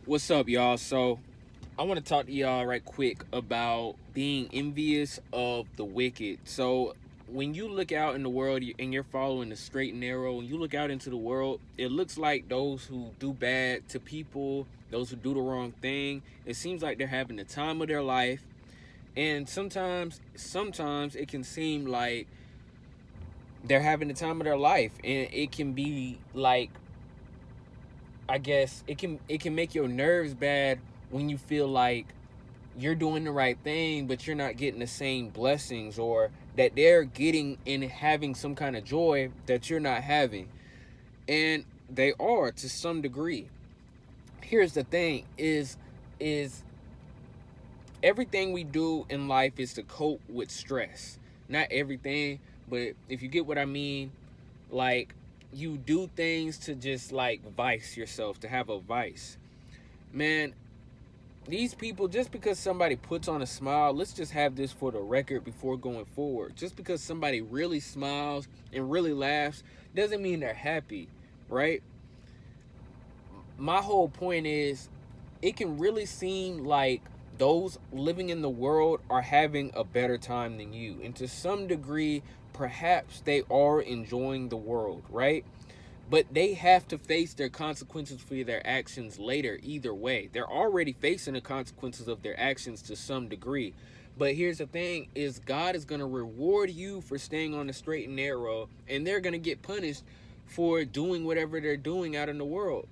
What's up, y'all? So, I want to talk to y'all right quick about being envious of the wicked. So, when you look out in the world and you're following the straight and narrow, and you look out into the world, it looks like those who do bad to people, those who do the wrong thing, it seems like they're having the time of their life. And sometimes it can seem like they're having the time of their life, and it can be like, I guess it can make your nerves bad when you feel like you're doing the right thing, but you're not getting the same blessings, or that they're getting and having some kind of joy that you're not having. And they are to some degree. Here's the thing is everything we do in life is to cope with stress. Not everything, but if you get what I mean, like you do things to just like vice yourself, to have a vice. Man, these people, just because somebody puts on a smile, let's just have this for the record before going forward. Just because somebody really smiles and really laughs doesn't mean they're happy, right? My whole point is, it can really seem like those living in the world are having a better time than you. And to some degree, perhaps they are enjoying the world, right? But they have to face their consequences for their actions later, either way. They're already facing the consequences of their actions to some degree. But here's the thing is, God is going to reward you for staying on the straight and narrow, and they're going to get punished for doing whatever they're doing out in the world.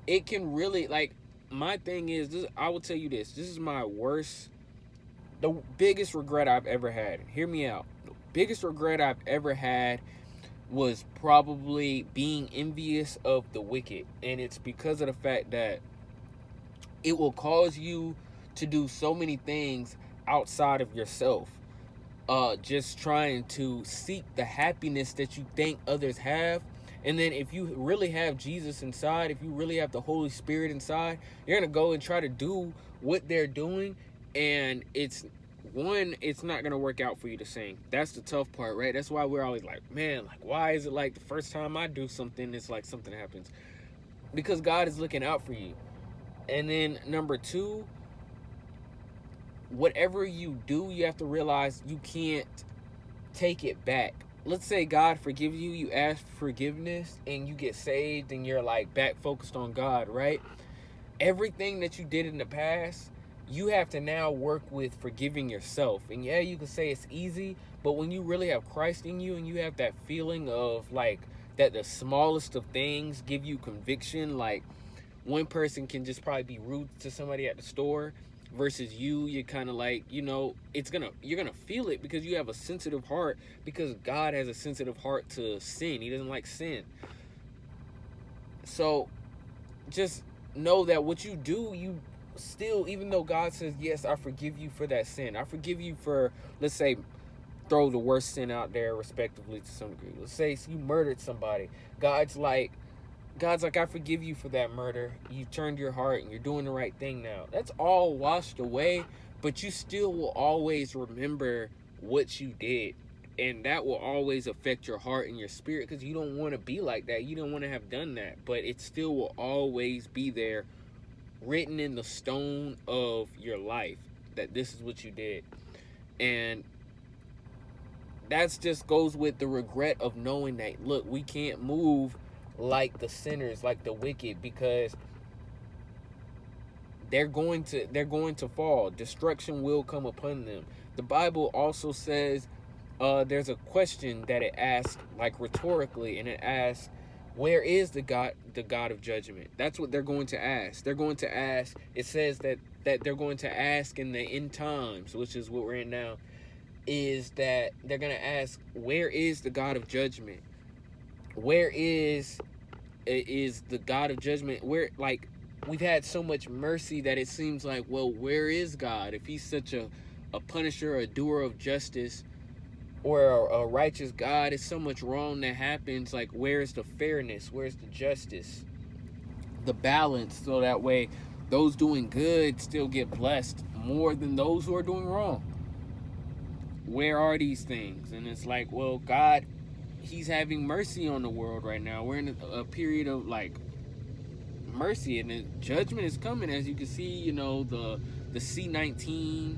It can really, like, my thing is this, I will tell you this. This is my worst, the biggest regret I've ever had. Hear me out. The biggest regret I've ever had was probably being envious of the wicked. And it's because of the fact that it will cause you to do so many things outside of yourself. Just trying to seek the happiness that you think others have. And then if you really have Jesus inside, if you really have the Holy Spirit inside, you're going to go and try to do what they're doing. And it's not going to work out for you to sing. That's the tough part, right? That's why we're always like, man, like, why is it like the first time I do something, it's like something happens? Because God is looking out for you. And then number two, whatever you do, you have to realize you can't take it back. Let's say God forgives you, you ask for forgiveness, and you get saved, and you're like back focused on God, right? Everything that you did in the past, you have to now work with forgiving yourself. And yeah, you can say it's easy, but when you really have Christ in you and you have that feeling of like that the smallest of things give you conviction, like one person can just probably be rude to somebody at the store versus you're kind of like, you're gonna feel it because you have a sensitive heart, because God has a sensitive heart to sin. He doesn't like sin. So just know that what you do, you still, even though God says, yes, I forgive you for that sin, I forgive you for, let's say, throw the worst sin out there respectively to some degree, let's say you murdered somebody. God's like, I forgive you for that murder. You turned your heart and you're doing the right thing now. That's all washed away, but you still will always remember what you did. And that will always affect your heart and your spirit, because you don't want to be like that. You don't want to have done that. But it still will always be there, written in the stone of your life, that this is what you did. And that's just goes with the regret of knowing that, look, we can't move like the sinners, like the wicked, because they're going to fall. Destruction will come upon them. The Bible also says, there's a question that it asks, like rhetorically, and it asks, where is the God of judgment? That's what they're going to ask. They're going to ask. It says that they're going to ask in the end times, which is what we're in now, is that they're going to ask, where is the God of judgment? Where is the God of judgment? Where, like, we've had so much mercy that it seems like, well, where is God? If he's such a punisher, a doer of justice, or a righteous God, it's so much wrong that happens. Like, where's the fairness? Where's the justice? The balance, so that way those doing good still get blessed more than those who are doing wrong. Where are these things? And it's like, well, God, he's having mercy on the world right now. We're in a period of like mercy, and then judgment is coming. As you can see, the C-19,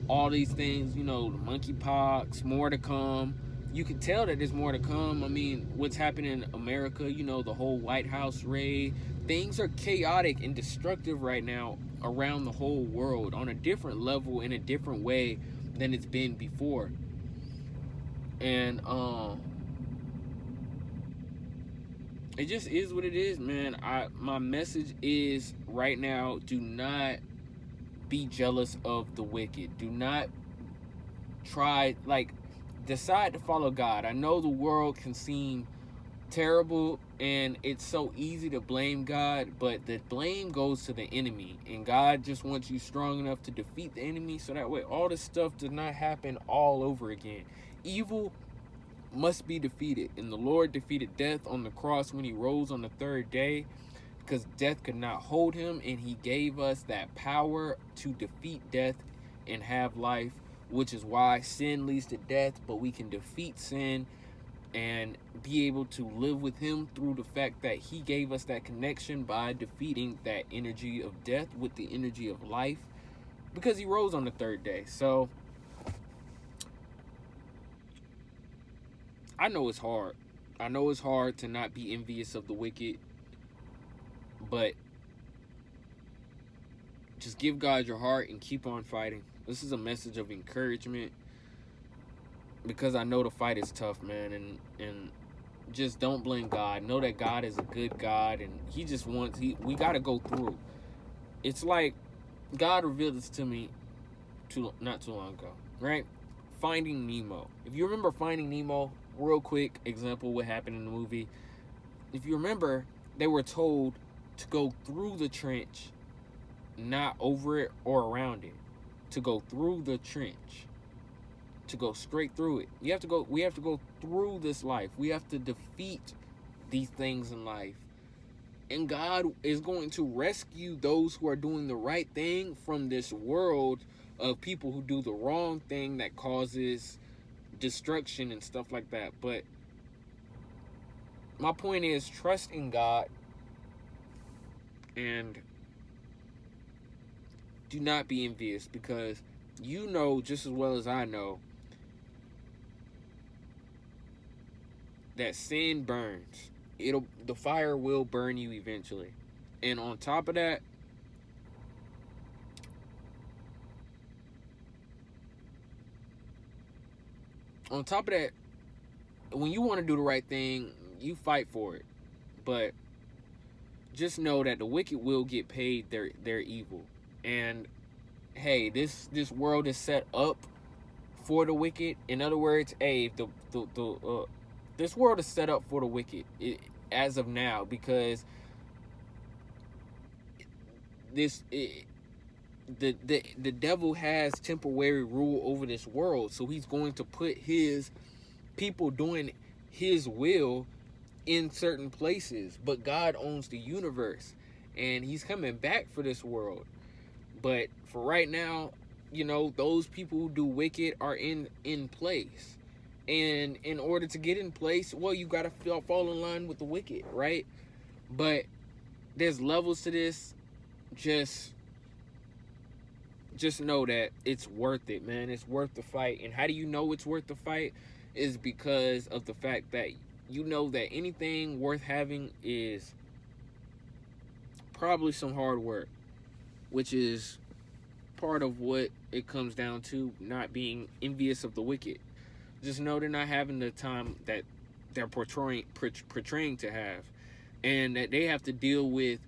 all these things, the monkeypox, more to come. You can tell that there's more to come. I mean, what's happening in America, the whole White House raid, things are chaotic and destructive right now around the whole world on a different level, in a different way than it's been before. And it just is what it is, man. My message is right now, do not be jealous of the wicked. Do not try, decide to follow God. I know the world can seem terrible and it's so easy to blame God, but the blame goes to the enemy, and God just wants you strong enough to defeat the enemy so that way all this stuff does not happen all over again. Evil must be defeated, and the Lord defeated death on the cross when he rose on the third day, because death could not hold him, and he gave us that power to defeat death and have life, which is why sin leads to death, but we can defeat sin and be able to live with him through the fact that he gave us that connection by defeating that energy of death with the energy of life, because he rose on the third day. So I know it's hard. I know it's hard to not be envious of the wicked, but just give God your heart and keep on fighting. This is a message of encouragement, because I know the fight is tough, man, and just don't blame God. Know that God is a good God, and he just wants, we got to go through. It's like God revealed this to me not too long ago, right? Finding Nemo. If you remember Finding Nemo, real quick example what happened in the movie. If you remember, they were told to go through the trench, not over it or around it. To go through the trench. To go straight through it. We have to go through this life. We have to defeat these things in life. And God is going to rescue those who are doing the right thing from this world of people who do the wrong thing that causes destruction and stuff like that. But my point is, trust in God and do not be envious, because you know just as well as I know that sin burns. The fire will burn you eventually. And on top of that, when you want to do the right thing, you fight for it. But just know that the wicked will get paid their evil. And hey, this world is set up for the wicked. In other words, hey, this world is set up for the wicked as of now, because the devil has temporary rule over this world, so he's going to put his people doing his will in certain places. But God owns the universe, and he's coming back for this world. But for right now, those people who do wicked are in place. And in order to get in place, well, you got to fall in line with the wicked, right? But there's levels to this. Just know that it's worth it, man. It's worth the fight. And how do you know it's worth the fight? Is because of the fact that you know that anything worth having is probably some hard work, which is part of what it comes down to, not being envious of the wicked. Just know they're not having the time that they're portraying to have, and that they have to deal with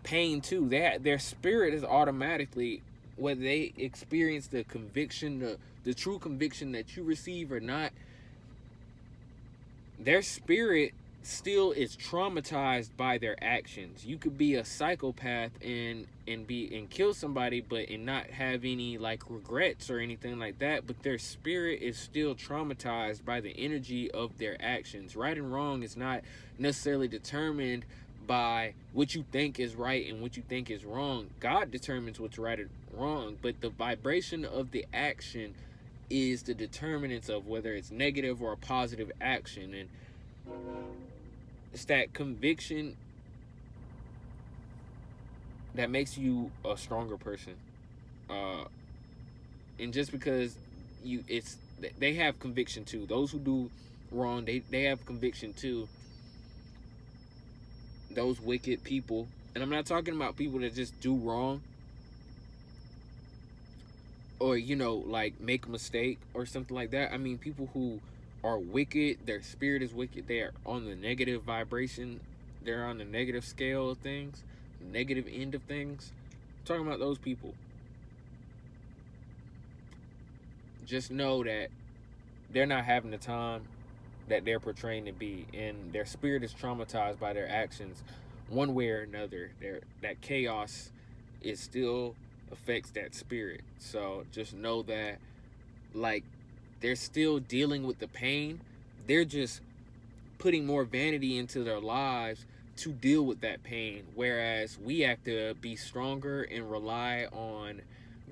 pain too. Their spirit is automatically, whether they experience the conviction, the true conviction that you receive or not, their spirit still is traumatized by their actions. You could be a psychopath and kill somebody, but and not have any regrets or anything like that, but their spirit is still traumatized by the energy of their actions. Right and wrong is not necessarily determined by what you think is right and what you think is wrong. God determines what's right and wrong, but the vibration of the action is the determinants of whether it's negative or a positive action. And it's that conviction that makes you a stronger person. Uh, and just because it's they have conviction too. Those who do wrong, they have conviction too. Those wicked people, and I'm not talking about people that just do wrong or like make a mistake or something like that. I mean people who are wicked, their spirit is wicked, they are on the negative vibration, they're on the negative scale of things, negative end of things. I'm talking about those people. Just know that they're not having the time that they're portraying to be, and their spirit is traumatized by their actions one way or another. That chaos is still affects that spirit. So just know that, like, they're still dealing with the pain. They're just putting more vanity into their lives to deal with that pain. Whereas we have to be stronger and rely on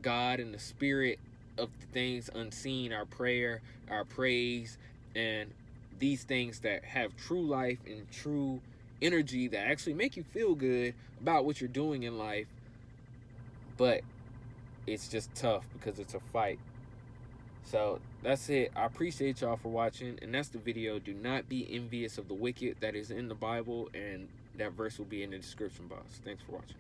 God and the spirit of the things unseen, our prayer, our praise, and these things that have true life and true energy that actually make you feel good about what you're doing in life. But it's just tough because it's a fight. So that's it. I appreciate y'all for watching, and that's the video. Do not be envious of the wicked. That is in the Bible, and that verse will be in the description box. Thanks for watching.